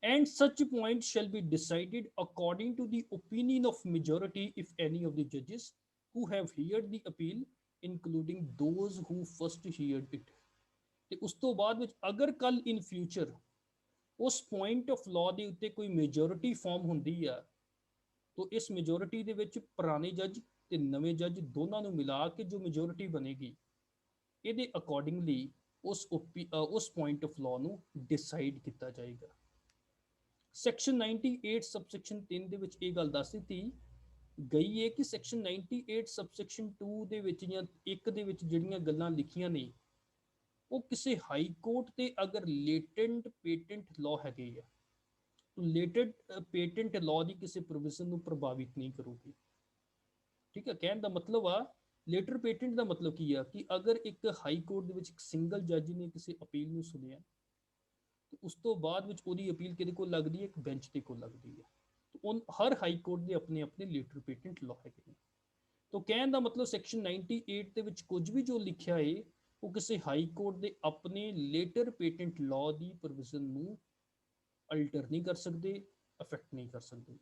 And such point shall be decided according to the opinion of majority if any of the judges who have heard the appeal, including those who first heard it। ਤੇ ਉਸ ਤੋਂ ਬਾਅਦ ਵਿੱਚ ਅਗਰ ਕੱਲ ਇਨ ਫਿਊਚਰ ਉਸ ਪੁਆਇੰਟ ਆਫ ਲਾਅ ਦੇ ਉੱਤੇ ਕੋਈ ਮੈਜੋਰਿਟੀ ਫਾਰਮ ਹੁੰਦੀ ਆ, ਤਾਂ ਇਸ ਮੈਜੋਰਿਟੀ ਦੇ ਵਿੱਚ ਪੁਰਾਣੇ ਜੱਜ ਤੇ ਨਵੇਂ ਜੱਜ ਦੋਨਾਂ ਨੂੰ ਮਿਲਾ ਕੇ ਜੋ ਮੈਜੋਰਿਟੀ ਬਣੇਗੀ ਇਹਦੇ ਅਕੋਰਡਿੰਗਲੀ ਉਸ ਪੁਆਇੰਟ ਆਫ ਲਾਅ ਨੂੰ ਡਿਸਾਈਡ ਕੀਤਾ ਜਾਏਗਾ। ਸੈਕਸ਼ਨ 98 ਸਬਸੈਕਸ਼ਨ 3 ਦੇ ਵਿੱਚ ਇਹ ਗੱਲ ਦੱਸ ਦਿੱਤੀ ਗਈ ਹੈ ਕਿ ਸੈਕਸ਼ਨ 98 ਸਬਸੈਕਸ਼ਨ 2 ਦੇ ਵਿੱਚ ਜਾਂ 1 ਦੇ ਵਿੱਚ ਜਿਹੜੀਆਂ ਗੱਲਾਂ ਲਿਖੀਆਂ ਨੇ ਉਹ ਕਿਸੇ ਹਾਈ ਕੋਰਟ ਤੇ ਅਗਰ ਲੇਟੈਂਟ ਪੇਟੈਂਟ ਲਾਅ ਹੈਗੇ ਆ, ਲੇਟੈਂਟ ਪੇਟੈਂਟ ਲਾਅ ਦੀ ਕਿਸੇ ਪ੍ਰੋਵੀਜ਼ਨ ਨੂੰ ਪ੍ਰਭਾਵਿਤ ਨਹੀਂ ਕਰੂਗੀ। ਠੀਕ ਹੈ, ਕਹਿਣ ਦਾ ਮਤਲਬ ਆ ਲੇਟਰ ਪੇਟੈਂਟ ਦਾ ਮਤਲਬ ਕੀ ਆ ਕਿ ਅਗਰ ਇੱਕ ਹਾਈ ਕੋਰਟ ਦੇ ਵਿੱਚ ਇੱਕ ਸਿੰਗਲ ਜੱਜ ਨੇ ਕਿਸੇ ਅਪੀਲ ਨੂੰ ਸੁਣਿਆ ਤੇ ਉਸ ਤੋਂ ਬਾਅਦ ਵਿੱਚ ਉਹਦੀ ਅਪੀਲ ਕਿਹਦੇ ਕੋਲ ਲੱਗਦੀ ਹੈ, ਇੱਕ ਬੈਂਚ ਦੇ ਕੋਲ ਲੱਗਦੀ ਹੈ। ਹਰ ਹਾਈ ਕੋਰਟ ਦੇ ਆਪਣੇ ਆਪਣੇ ਲੇਟਰ ਪੇਟੈਂਟ ਲਾਅ ਹੈਗੇ ਨੇ। ਤਾਂ ਕਹਿਣ ਦਾ ਮਤਲਬ ਸੈਕਸ਼ਨ 98 ਦੇ ਵਿੱਚ ਕੁਝ ਵੀ ਜੋ ਲਿਖਿਆ ਹੈ ਉਹ ਕਿਸੇ ਹਾਈ ਕੋਰਟ ਦੇ ਆਪਣੇ ਲੇਟਰ ਪੇਟੈਂਟ ਲਾਅ ਦੀ ਪ੍ਰੋਵੀਜ਼ਨ ਨੂੰ ਅਲਟਰ ਨਹੀਂ ਕਰ ਸਕਦੇ, ਅਫੈਕਟ ਨਹੀਂ ਕਰ ਸਕਦੇ।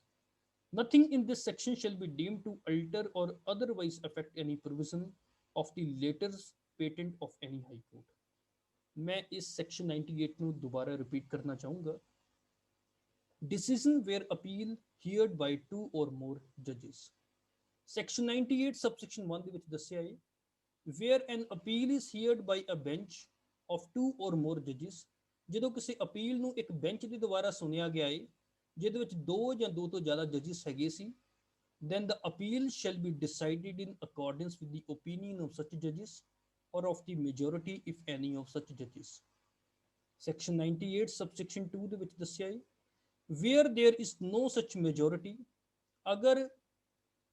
Nothing in this section shall be deemed to alter or otherwise affect any provision of the later patent of any high court। मैं इस section 98 ਨੂੰ ਦੁਬਾਰਾ ਰਿਪੀਟ ਕਰਨਾ ਚਾਹੂੰਗਾ। Decision where appeal heard by two or more judges। section 98 subsection 1 ਦੇ ਵਿੱਚ ਦੱਸਿਆ ਹੈ where an appeal is heard by a bench of two or more judges, ਜਦੋਂ ਕਿਸੇ ਅਪੀਲ ਨੂੰ ਇੱਕ ਬੈਂਚ ਦੇ ਦੁਆਰਾ ਸੁਣਿਆ ਗਿਆ ਹੈ ਜਿਹਦੇ ਵਿੱਚ ਦੋ ਜਾਂ ਦੋ ਤੋਂ ਜ਼ਿਆਦਾ ਜੱਜਿਸ ਹੈਗੇ ਸੀ, then the appeal shall be decided in accordance with the opinion of such judges or of the majority if any of such judges। section 98 subsection 2 ਦੇ ਵਿੱਚ ਦੱਸਿਆ ਹੈ where there is no such majority, ਅਗਰ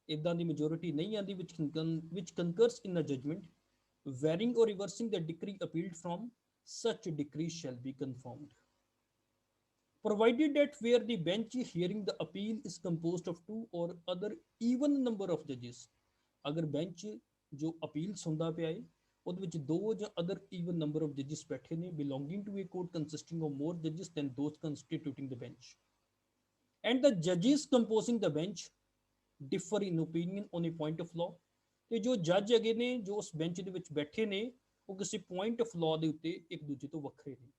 ਇਦਾਂ ਦੀ majority ਨਹੀਂ ਆਂਦੀ which concurs in a judgment varying or reversing the decree appealed from, such decree shall be confirmed। provided that where the bench hearing the appeal is composed of two or other even number of judges, ਅਗਰ bench ਜੋ appeal ਸੁਣਦਾ ਪਿਆ ਹੈ ਉਹਦੇ ਵਿੱਚ ਦੋ ਜਾਂ other even number of ਜੱਜਿਸ ਬੈਠੇ ਨੇ belonging to a court consisting of more judges than those constituting the bench, and the judges composing the bench differ in opinion on a point of law, ਤੇ ਜੋ ਜੱਜ ਹੈਗੇ ਨੇ ਜੋ ਉਸ bench ਦੇ ਵਿੱਚ ਬੈਠੇ ਨੇ ਉਹ ਕਿਸੇ ਪੁਆਇੰਟ ਆਫ ਲਾਅ ਦੇ ਉੱਤੇ ਇੱਕ ਦੂਜੇ ਤੋਂ ਵੱਖਰੇ ਨੇ।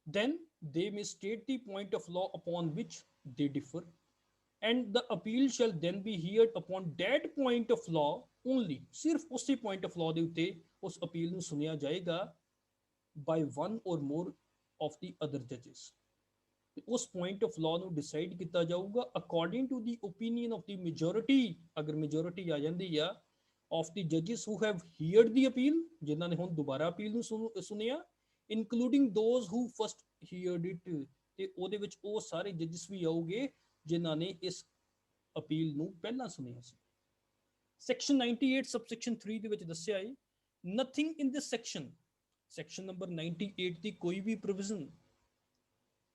then they may state the point of law upon which they differ, and the appeal shall then be heard upon that point of law only, ਸਿਰਫ ਉਸੇ point of law ਦੇ ਉੱਤੇ ਉਸ ਅਪੀਲ ਨੂੰ ਸੁਣਿਆ ਜਾਏਗਾ by one or more of the other judges, ਉਸ point of law ਨੂੰ decide ਕੀਤਾ ਜਾਊਗਾ according to the opinion of the majority, ਅਗਰ majority ਆ ਜਾਂਦੀ ਆ of the judges who have heard the appeal, ਜਿਨ੍ਹਾਂ ਨੇ ਹੁਣ ਦੁਬਾਰਾ ਅਪੀਲ ਨੂੰ ਸੁਣਿਆ including those who first heard it, ਤੇ ਉਹਦੇ ਵਿੱਚ ਉਹ ਸਾਰੇ ਜੱਜਸ ਵੀ ਆਉਗੇ ਜਿਨ੍ਹਾਂ ਨੇ ਇਸ ਅਪੀਲ ਨੂੰ ਪਹਿਲਾਂ ਸੁਣਿਆ ਸੀ। ਸੈਕਸ਼ਨ 98 ਸਬਸੈਕਸ਼ਨ 3 ਦੇ ਵਿੱਚ ਦੱਸਿਆ ਹੈ, ਨਥਿੰਗ ਇਨ ਦਿਸ ਸੈਕਸ਼ਨ ਨੰਬਰ 98 ਦੀ ਕੋਈ ਵੀ ਪ੍ਰੋਵੀਜ਼ਨ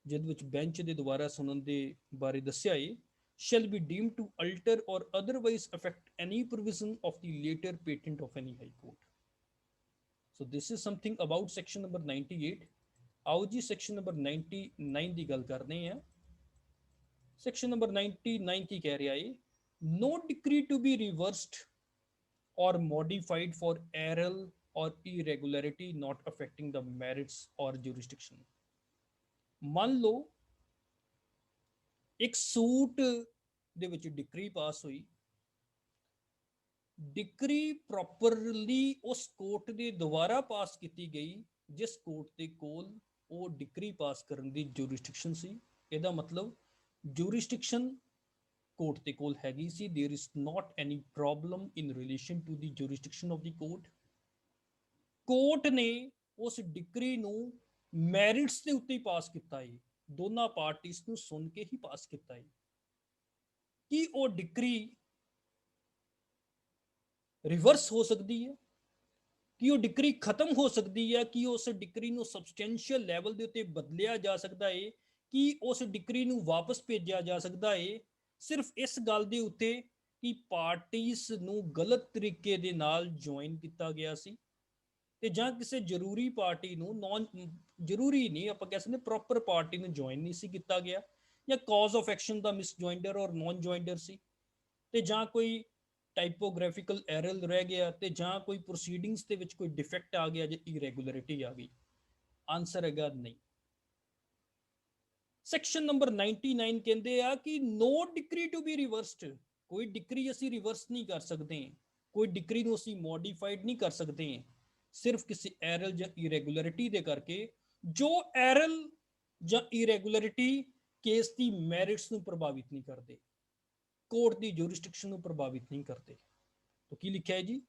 ਜਿਹਦੇ ਵਿੱਚ ਬੈਂਚ ਦੇ ਦੁਆਰਾ ਸੁਣਨ ਦੇ ਬਾਰੇ ਦੱਸਿਆ ਹੈ, shall be deemed to alter or otherwise affect any provision of the later patent of any high court. So this is something about section number 98. आओ जी section number 99 ਦੀ ਗੱਲ ਕਰਦੇ ਹਾਂ। section number 99 ਕੀ ਕਹਿ ਰਿਹਾ ਹੈ, no decree to be reversed or modified for error or irregularity not affecting the merits or jurisdiction। ਮੰਨ ਲਓ ਇੱਕ ਸੂਟ ਦੇ ਵਿੱਚ ਡਿਕਰੀ ਪਾਸ ਹੋਈ, ਡਿਕਰੀ ਪ੍ਰੋਪਰਲੀ ਉਸ ਕੋਰਟ ਦੇ ਦੁਆਰਾ ਪਾਸ ਕੀਤੀ ਗਈ ਜਿਸ ਕੋਰਟ ਦੇ ਕੋਲ ਉਹ ਡਿਕਰੀ ਪਾਸ ਕਰਨ ਦੀ ਜੂਰਿਸਡਿਕਸ਼ਨ ਸੀ। ਇਹਦਾ ਮਤਲਬ ਜੂਰਿਸਡਿਕਸ਼ਨ ਕੋਰਟ ਦੇ ਕੋਲ ਹੈਗੀ ਸੀ। There is not any problem in relation to the jurisdiction of the court. Court ਨੇ ਉਸ ਡਿਕਰੀ ਨੂੰ ਮੈਰਿਟਸ ਦੇ ਉੱਤੇ ਹੀ ਪਾਸ ਕੀਤਾ ਹੈ, ਦੋਨਾਂ ਪਾਰਟੀਆਂ ਨੂੰ ਸੁਣ ਕੇ ਹੀ ਪਾਸ ਕੀਤਾ ਹੈ। ਕੀ ਉਹ ਡਿਕਰੀ ਰਿਵਰਸ ਹੋ ਸਕਦੀ ਹੈ? ਕਿ ਉਹ ਡਿਕਰੀ ਖਤਮ ਹੋ ਸਕਦੀ ਹੈ? ਕਿ ਉਸ ਡਿਕਰੀ ਨੂੰ ਸਬਸਟੈਂਸ਼ੀਅਲ ਲੈਵਲ ਦੇ ਉੱਤੇ ਬਦਲਿਆ ਜਾ ਸਕਦਾ ਹੈ? ਕਿ ਉਸ ਡਿਕਰੀ ਨੂੰ ਵਾਪਸ ਭੇਜਿਆ ਜਾ ਸਕਦਾ ਹੈ? ਸਿਰਫ ਇਸ ਗੱਲ ਦੇ ਉੱਤੇ ਕਿ ਪਾਰਟੀਆਂ ਨੂੰ ਗਲਤ ਤਰੀਕੇ ਦੇ ਨਾਲ ਜੁਆਇਨ ਕੀਤਾ ਗਿਆ ਸੀ ਤੇ ਜਾਂ ਕਿਸੇ ਜ਼ਰੂਰੀ ਪਾਰਟੀ ਨੂੰ ਨੌਨ ਜ਼ਰੂਰੀ ਨਹੀਂ, ਆਪਾਂ ਕਹਿ ਸਕਦੇ ਪ੍ਰੋਪਰ ਪਾਰਟੀ ਨੂੰ ਜੁਆਇਨ ਨਹੀਂ ਸੀ ਕੀਤਾ ਗਿਆ, ਜਾਂ ਕਾਜ਼ ਆਫ ਐਕਸ਼ਨ ਦਾ ਮਿਸ ਜੁਆਇੰਡਰ ਔਰ ਨੌਨ ਜੁਆਇੰਡਰ ਸੀ, ਤੇ ਜਾਂ ਕੋਈ ਟਾਈਪੋਗ੍ਰਾਫਿਕਲ ਐਰਰ ਰਹਿ ਗਿਆ, ਤੇ ਜਾਂ ਕੋਈ ਪ੍ਰੋਸੀਡਿੰਗਸ ਦੇ ਵਿੱਚ ਕੋਈ ਡਿਫੈਕਟ ਆ ਗਿਆ ਜਾਂ ਇਰੈਗੂਲਰਿਟੀ ਆ ਗਈ। ਆਨਸਰ ਹੈਗਾ ਨਹੀਂ। ਸੈਕਸ਼ਨ ਨੰਬਰ 99 ਕਹਿੰਦੇ ਆ ਕਿ ਨੋ ਡਿਕਰੀ ਟੂ ਬੀ ਰਿਵਰਸਡ, ਕੋਈ ਡਿਕਰੀ ਅਸੀਂ ਰਿਵਰਸ ਨਹੀਂ ਕਰ ਸਕਦੇ, ਕੋਈ ਡਿਕਰੀ ਨੂੰ ਅਸੀਂ ਮੋਡੀਫਾਈਡ ਨਹੀਂ ਕਰ ਸਕਦੇ, ਸਿਰਫ ਕਿਸੇ ਐਰਰ ਜਾਂ ਇਰੈਗੂਲਰਿਟੀ ਦੇ ਕਰਕੇ, ਜੋ ਐਰਰ ਜਾਂ ਇਰੈਗੂਲਰਿਟੀ ਕੇਸ ਦੀ ਮੈਰਿਟਸ ਨੂੰ ਪ੍ਰਭਾਵਿਤ ਨਹੀਂ ਕਰਦੇ, ਕੋਰਟ ਦੀ ਜੂਰਿਸਡਿਕਸ਼ਨ ਨੂੰ ਪ੍ਰਭਾਵਿਤ ਨਹੀਂ ਕਰਦੇ। ਤਾਂ ਕੀ ਲਿਖਿਆ ਹੈ ਜੀ,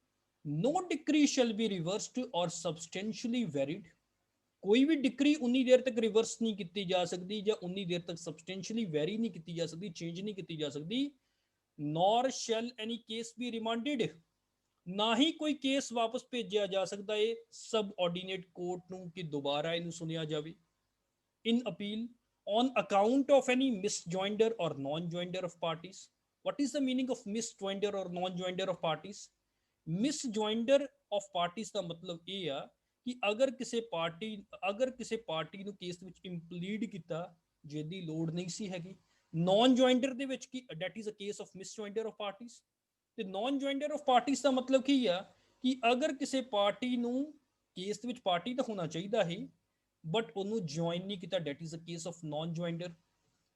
ਨੋ ਡਿਕਰੀ ਸ਼ੈਲ ਬੀ ਰਿਵਰਸਡ ਔਰ ਸਬਸਟੈਂਸ਼ੀਅਲੀ ਵੈਰੀਡ, ਕੋਈ ਵੀ ਡਿਕਰੀ ਉਨੀ ਦੇਰ ਤੱਕ ਰਿਵਰਸ ਨਹੀਂ ਕੀਤੀ ਜਾ ਸਕਦੀ ਜਾਂ ਉਨੀ ਦੇਰ ਤੱਕ ਸਬਸਟੈਂਸ਼ੀਅਲੀ ਵੈਰੀ ਨਹੀਂ ਕੀਤੀ ਜਾ ਸਕਦੀ, ਚੇਂਜ ਨਹੀਂ ਕੀਤੀ ਜਾ ਸਕਦੀ। ਨੌਰ ਸ਼ੈਲ ਐਨੀ ਕੇਸ ਬੀ ਰਿਮਾਂਡਡ, ਨਾ ਹੀ ਕੋਈ ਕੇਸ ਵਾਪਸ ਭੇਜਿਆ ਜਾ ਸਕਦਾ ਹੈ ਸਬ ਆਰਡੀਨੇਟ ਕੋਰਟ ਨੂੰ ਕਿ ਦੁਬਾਰਾ ਇਹਨੂੰ ਸੁਣਿਆ ਜਾਵੇ। ਇਨ appeal on account of any misjoinder or non-joinder of parties. What is the meaning of misjoinder or non-joinder of parties? Misjoinder of parties ਦਾ ਮਤਲਬ ਇਹ ਆ ਕਿ ਅਗਰ ਕਿਸੇ ਪਾਰਟੀ ਨੂੰ ਕੇਸ ਵਿੱਚ ਇੰਪਲੀਡ ਕੀਤਾ ਜਿਹਦੀ ਲੋੜ ਨਹੀਂ ਸੀ ਹੈਗੀ, ਨੌਨ ਜੁਆਇੰਡਰ ਦੇ ਵਿੱਚ ਕੀ that is a case of misjoinder of parties। ਤੇ ਨੌਨ ਜੁਆਇੰਡਰ ਆਫ ਪਾਰਟੀਜ਼ ਦਾ ਮਤਲਬ ਕੀ ਆ ਕਿ ਅਗਰ ਕਿਸੇ ਪਾਰਟੀ ਨੂੰ ਕੇਸ ਦੇ ਵਿੱਚ ਪਾਰਟੀ ਤਾਂ ਹੋਣਾ ਚਾਹੀਦਾ ਹੈ ਬਟ ਉਹਨੂੰ ਜੁਆਇਨ ਨਹੀਂ ਕੀਤਾ, that is a case of non joinder।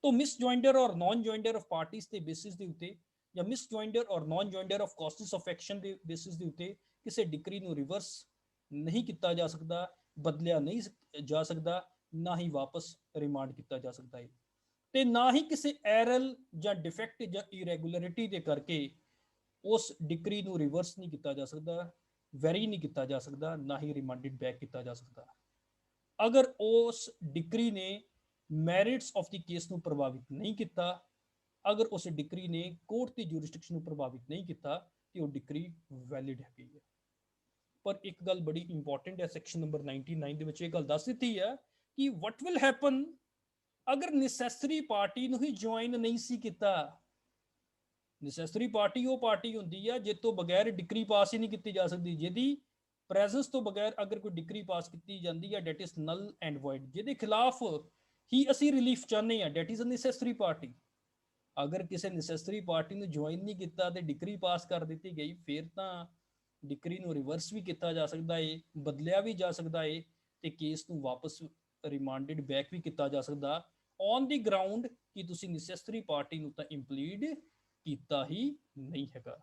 तो मिस जॉइंडर और नॉन जॉइंडर ऑफ पार्टीज ਦੇ ਬੇਸਿਸ ਦੇ ਉੱਤੇ ਜਾਂ ਮਿਸ ਜॉइंडर और non joinder of causes of action ਦੇ ਬੇਸਿਸ ਦੇ ਉੱਤੇ ਕਿਸੇ ਡਿਕਰੀ ਨੂੰ ਰਿਵਰਸ ਨਹੀਂ ਕੀਤਾ ਜਾ ਸਕਦਾ, ਬਦਲਿਆ ਨਹੀਂ ਜਾ ਸਕਦਾ, ਨਾ ਹੀ ਵਾਪਸ ਰਿਮਾਂਡ ਕੀਤਾ ਜਾ ਸਕਦਾ ਹੈ, ਤੇ ਨਾ ਹੀ ਕਿਸੇ ਐਰਰ ਜਾਂ ਡਿਫੈਕਟ ਜਾਂ ਇਰੈਗੂਲਰਿਟੀ ਦੇ ਕਰਕੇ ਉਸ ਡਿਕਰੀ ਨੂੰ ਰਿਵਰਸ ਨਹੀਂ ਕੀਤਾ ਜਾ ਸਕਦਾ, ਵੈਰੀ ਨਹੀਂ ਕੀਤਾ ਜਾ ਸਕਦਾ, ਨਾ ਹੀ ਰਿਮਾਂਡਡ ਬੈਕ ਕੀਤਾ ਜਾ ਸਕਦਾ। ਅਗਰ ਉਸ ਡਿਕਰੀ ਨੇ ਮੈਰਿਟਸ ਆਫ ਦੀ ਕੇਸ ਨੂੰ ਪ੍ਰਭਾਵਿਤ ਨਹੀਂ ਕੀਤਾ, ਅਗਰ ਉਸ ਡਿਕਰੀ ਨੇ ਕੋਰਟ ਦੀ ਜੂਰਿਸਡਿਕਸ਼ਨ ਨੂੰ ਪ੍ਰਭਾਵਿਤ ਨਹੀਂ ਕੀਤਾ, ਤੇ ਉਹ ਡਿਕਰੀ ਵੈਲਿਡ ਹੈਗੀ ਹੈ। ਪਰ ਇੱਕ ਗੱਲ ਬੜੀ ਇੰਪੋਰਟੈਂਟ ਹੈ, ਸੈਕਸ਼ਨ ਨੰਬਰ 99 ਦੇ ਵਿੱਚ ਇਹ ਗੱਲ ਦੱਸ ਦਿੱਤੀ ਹੈ ਕਿ what will happen ਅਗਰ ਨੈਸੈਸਰੀ ਪਾਰਟੀ ਨੂੰ ਹੀ ਜੁਆਇਨ ਨਹੀਂ ਸੀ ਕੀਤਾ। ਨੈਸੈਸਰੀ ਪਾਰਟੀ ਉਹ ਪਾਰਟੀ ਹੁੰਦੀ ਹੈ ਜਿਸ ਤੋਂ ਬਗੈਰ ਡਿਕਰੀ ਪਾਸ ਹੀ ਨਹੀਂ ਕੀਤੀ ਜਾ ਸਕਦੀ, ਜਿਹਦੀ ਪ੍ਰੈਜ਼ੈਂਸ ਤੋਂ ਬਗੈਰ ਅਗਰ ਕੋਈ ਡਿਕਰੀ ਪਾਸ ਕੀਤੀ ਜਾਂਦੀ ਹੈ that is null and void, ਜਿਹਦੇ ਖਿਲਾਫ ਹੀ ਅਸੀਂ ਰਿਲੀਫ ਚਾਹੁੰਦੇ ਹਾਂ, that is a necessary party. ਅਗਰ ਕਿਸੇ ਨੈਸੈਸਰੀ ਪਾਰਟੀ ਨੂੰ ਜੁਆਇਨ ਨਹੀਂ ਕੀਤਾ ਤੇ ਡਿਕਰੀ ਪਾਸ ਕਰ ਦਿੱਤੀ ਗਈ, ਫਿਰ ਤਾਂ ਡਿਕਰੀ ਨੂੰ ਰਿਵਰਸ ਵੀ ਕੀਤਾ ਜਾ ਸਕਦਾ ਹੈ, ਬਦਲਿਆ ਵੀ ਜਾ ਸਕਦਾ ਹੈ, ਤੇ ਕੇਸ ਨੂੰ ਵਾਪਸ ਰਿਮਾਂਡਡ ਬੈਕ ਵੀ ਕੀਤਾ ਜਾ ਸਕਦਾ ਔਨ ਦੀ ਗਰਾਊਂਡ ਕਿ ਤੁਸੀਂ ਨੈਸੈਸਰੀ ਪਾਰਟੀ ਨੂੰ ਤਾਂ ਇੰਪਲੀਡ ਕੀਤਾ ਹੀ ਨਹੀਂ ਹੈਗਾ।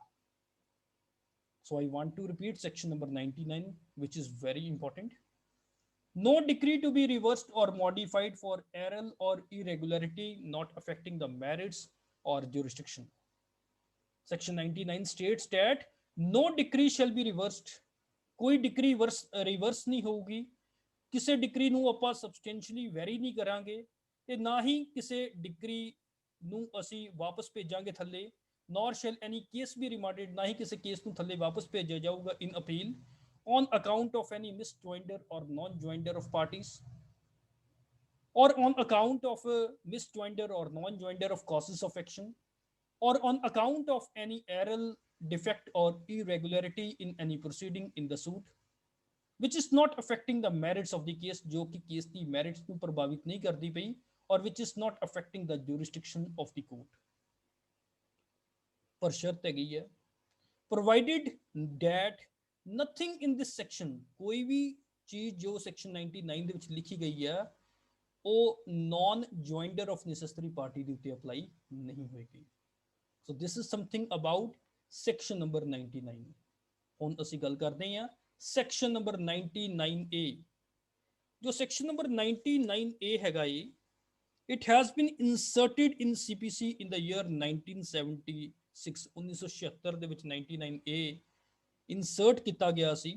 So I want to repeat section number 99, which is very important. No decree to be reversed or modified for error or irregularity not affecting the merits or jurisdiction. Section 99 states that no decree shall be reversed. कोई decree reverse नहीं होगी, किसी decree ਨੂੰ ਆਪਾਂ ਸਬਸਟੈਂਸ਼ੀਅਲੀ very ਨਹੀਂ ਕਰਾਂਗੇ, ਤੇ ਨਾ ਹੀ ਕਿਸੇ ਡਿਗਰੀ ਨੂੰ ਅਸੀਂ ਵਾਪਸ ਭੇਜਾਂਗੇ ਥੱਲੇ, nor shall any case be remanded, ਨਾ ਹੀ ਕਿਸੇ ਕੇਸ ਨੂੰ ਥੱਲੇ ਵਾਪਸ ਭੇਜਿਆ ਜਾਊਗਾ in appeal on account of any misjoinder or non-joinder of parties, or on account of misjoinder or non-joinder of causes of action, or on account of any error, defect or irregularity in any proceeding in the suit which is not affecting the merits of the case, जो कि case की merits ਨੂੰ ਪ੍ਰਭਾਵਿਤ ਨਹੀਂ ਕਰਦੀ ਪਈ, or which is not affecting the jurisdiction of the court। ਪਰ ਸ਼ਰਤ ਹੈਗੀ ਹੈ, provided that nothing in this section, ਕੋਈ ਵੀ ਚੀਜ਼ ਜੋ section 99 ਦੇ ਵਿੱਚ ਲਿਖੀ ਗਈ ਹੈ ਉਹ non joinder of necessary party ਦੇ ਉੱਤੇ ਅਪਲਾਈ ਨਹੀਂ ਹੋਏਗੀ। So this is something about section number 99। ਹੁਣ ਅਸੀਂ ਗੱਲ ਕਰਦੇ ਹਾਂ section number 99A। ਜੋ section number 99A ਹੈਗਾ ਏ, it has been inserted in CPC in the year 1976, 1976 ਦੇ ਵਿੱਚ 99A ਇਨਸਰਟ ਕੀਤਾ ਗਿਆ ਸੀ।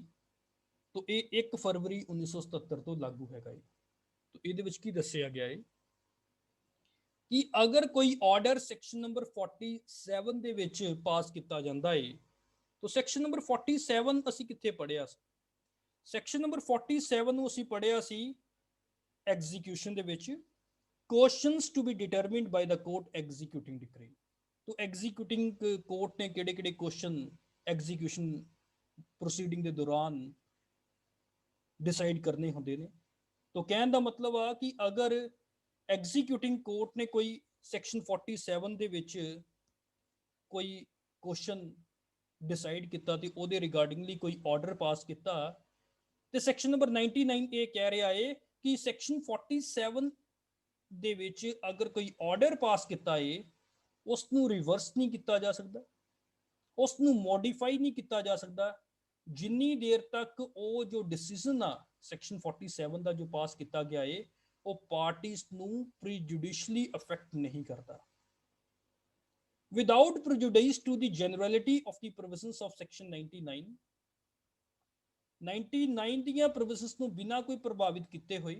तो ये 1 फरवरी 1977 ਤੋਂ ਲਾਗੂ ਹੈਗਾ ਏ। तो ਇਹਦੇ ਵਿੱਚ ਕੀ ਦੱਸਿਆ ਗਿਆ ਏ ਕਿ ਅਗਰ ਕੋਈ ਆਰਡਰ ਸੈਕਸ਼ਨ ਨੰਬਰ 47 ਦੇ ਵਿੱਚ ਪਾਸ ਕੀਤਾ ਜਾਂਦਾ ਏ, तो ਸੈਕਸ਼ਨ ਨੰਬਰ 47 ਅਸੀਂ ਕਿੱਥੇ ਪੜਿਆ ਸੀ? ਸੈਕਸ਼ਨ ਨੰਬਰ 47 ਨੂੰ ਅਸੀਂ ਪੜਿਆ ਸੀ ਐਗਜ਼ੀਕਿਊਸ਼ਨ ਦੇ ਵਿੱਚ, questions to be determined by the court executing decree. तो ਐਗਜ਼ੀਕਿਊਟਿੰਗ ਕੋਰਟ ਨੇ ਕਿਹੜੇ ਕਿਹੜੇ ਕੁਐਸਚਨ ਐਗਜ਼ੀਕਿਊਸ਼ਨ ਪ੍ਰੋਸੀਡਿੰਗ ਦੇ ਦੌਰਾਨ ਡਿਸਾਈਡ ਕਰਨੇ ਹੁੰਦੇ ਨੇ। तो ਕਹਿਣ ਦਾ ਮਤਲਬ ਆ ਕਿ ਅਗਰ ਐਗਜ਼ੀਕਿਊਟਿੰਗ ਕੋਰਟ ਨੇ ਕੋਈ ਸੈਕਸ਼ਨ 47 ਦੇ ਵਿੱਚ ਕੋਈ ਕੁਐਸਚਨ ਡਿਸਾਈਡ ਕੀਤਾ ਤੇ ਉਹਦੇ ਰਿਗਾਰਡਿੰਗਲੀ ਕੋਈ ਆਰਡਰ ਪਾਸ ਕੀਤਾ, ਤੇ ਸੈਕਸ਼ਨ ਨੰਬਰ 99 ਇਹ ਕਹਿ ਰਿਹਾ ਏ ਕਿ ਸੈਕਸ਼ਨ 47 ਦੇ ਵਿੱਚ ਅਗਰ ਕੋਈ ਆਰਡਰ ਪਾਸ ਕੀਤਾ ਏ ਉਸ ਨੂੰ ਰਿਵਰਸ ਨਹੀਂ ਕੀਤਾ ਜਾ ਸਕਦਾ, ਉਸ ਨੂੰ ਮੋਡੀਫਾਈ ਨਹੀਂ ਕੀਤਾ ਜਾ ਸਕਦਾ ਜਿੰਨੀ ਦੇਰ ਤੱਕ ਉਹ ਜੋ ਡਿਸੀਜਨ ਆ ਸੈਕਸ਼ਨ 47 ਦਾ ਜੋ ਪਾਸ ਕੀਤਾ ਗਿਆ ਏ ਉਹ ਪਾਰਟੀਜ਼ ਨੂੰ ਪ੍ਰੀਜੁਡੀਸ਼ਲੀ ਅਫੈਕਟ ਨਹੀਂ ਕਰਦਾ। Without prejudice to the generality of the provisions of section 99, 99 ਦੀਆਂ provisions ਨੂੰ ਬਿਨਾਂ ਕੋਈ ਪ੍ਰਭਾਵਿਤ ਕੀਤੇ ਹੋਏ,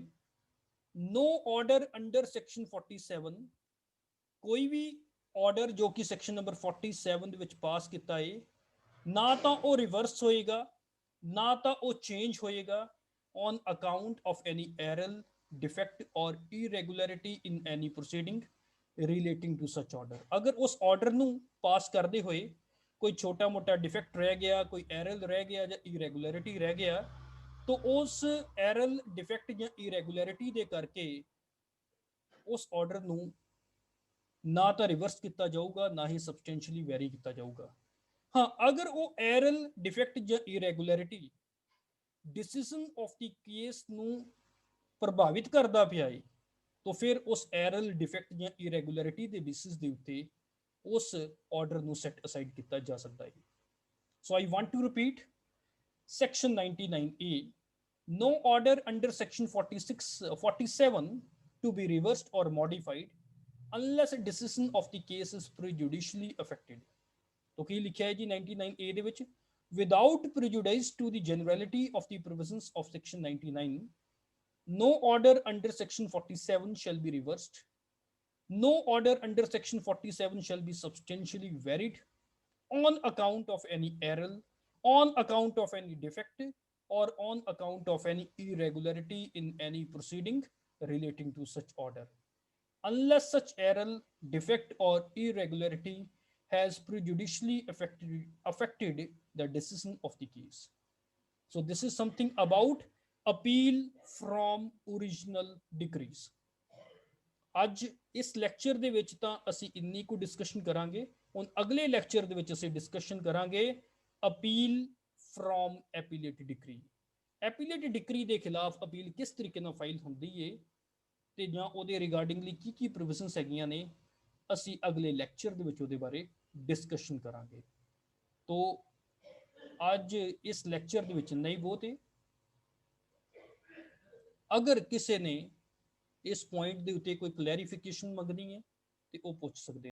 no order under section 47, ਕੋਈ ਵੀ ਆਰਡਰ ਜੋ ਕਿ ਸੈਕਸ਼ਨ ਨੰਬਰ 47 ਦੇ ਵਿੱਚ ਪਾਸ ਕੀਤਾ ਏ, ਨਾ ਤਾਂ ਉਹ ਰਿਵਰਸ ਹੋਏਗਾ ਨਾ ਤਾਂ ਉਹ ਚੇਂਜ ਹੋਏਗਾ on account of any error, defect or irregularity in any proceeding relating to such order। ਅਗਰ ਉਸ ਆਰਡਰ ਨੂੰ ਪਾਸ ਕਰਦੇ ਹੋਏ ਕੋਈ ਛੋਟਾ ਮੋਟਾ ਡਿਫੈਕਟ ਰਹਿ ਗਿਆ, ਕੋਈ ਐਰਰ ਰਹਿ ਗਿਆ ਜਾਂ ਇਰੈਗੂਲਰਿਟੀ ਰਹਿ ਗਿਆ, ਤਾਂ ਉਸ ਐਰਰ ਡਿਫੈਕਟ ਜਾਂ ਇਰੈਗੂਲਰਿਟੀ ਦੇ ਕਰਕੇ ਉਸ ਆਰਡਰ ਨੂੰ ਨਾ ਤਾਂ ਰਿਵਰਸ ਕੀਤਾ ਜਾਊਗਾ ਨਾ ਹੀ ਸਬਸਟੈਂਸ਼ੀਅਲੀ ਵੈਰੀ ਕੀਤਾ ਜਾਊਗਾ। ਹਾਂ, ਅਗਰ ਉਹ ਐਰਰ ਡਿਫੈਕਟ ਜਾਂ ਇਰੈਗੂਲਰਿਟੀ ਡਿਸੀਜਨ ਆਫ ਦੀ ਕੇਸ ਨੂੰ ਪ੍ਰਭਾਵਿਤ ਕਰਦਾ ਪਿਆ ਏ, तो फिर उस एरर डिफेक्ट या इरेगुलरिटी के बेसिस के उत्ते उस ऑर्डर ਨੂੰ ਸੈਟ ਅਸਾਈਡ ਕੀਤਾ ਜਾ ਸਕਦਾ ਹੈ। So I want to repeat section 99A, no order under section 47 to be reversed or modified unless a decision of the case is prejudicially affected। तो ਕੀ ਲਿਖਿਆ ਹੈ ਜੀ 99A ਦੇ ਵਿੱਚ, without prejudice to the generality of the provisions of section 99, no order under section 47 shall be reversed, no order under section 47 shall be substantially varied on account of any error, on account of any defect or on account of any irregularity in any proceeding relating to such order, unless such error, defect or irregularity has prejudicially affected the decision of the case। So this is something about appeal from original decrees। ਅੱਜ ਇਸ lecture ਦੇ ਵਿੱਚ ਤਾਂ ਅਸੀਂ ਇੰਨੀ ਕੁ discussion ਕਰਾਂਗੇ। ਹੁਣ ਅਗਲੇ ਲੈਕਚਰ ਦੇ ਵਿੱਚ ਅਸੀਂ ਡਿਸਕਸ਼ਨ ਕਰਾਂਗੇ ਅਪੀਲ ਫਰੋਮ ਐਪੀਲੇਟ ਡਿਕਰੀ। ਐਪੀਲੇਟ ਡਿਕਰੀ ਦੇ ਖਿਲਾਫ ਅਪੀਲ ਕਿਸ ਤਰੀਕੇ ਨਾਲ ਫਾਈਲ ਹੁੰਦੀ ਏ ਤੇ ਜਾਂ ਉਹਦੇ ਰਿਗਾਰਡਿੰਗਲੀ ਕੀ ਪ੍ਰੋਵੀਜ਼ਨਸ ਹੈਗੀਆਂ ਨੇ, ਅਸੀਂ ਅਗਲੇ ਲੈਕਚਰ ਦੇ ਵਿੱਚ ਉਹਦੇ ਬਾਰੇ ਡਿਸਕਸ਼ਨ ਕਰਾਂਗੇ। ਤੋ ਅੱਜ ਇਸ ਲੈਕਚਰ ਦੇ ਵਿੱਚ ਨਹੀਂ ਬਹੁਤ ਹੈ। अगर किसी ने इस पॉइंट के उत्ते कोई क्लैरिफिकेशन मंगनी है तो वह पूछ सकते।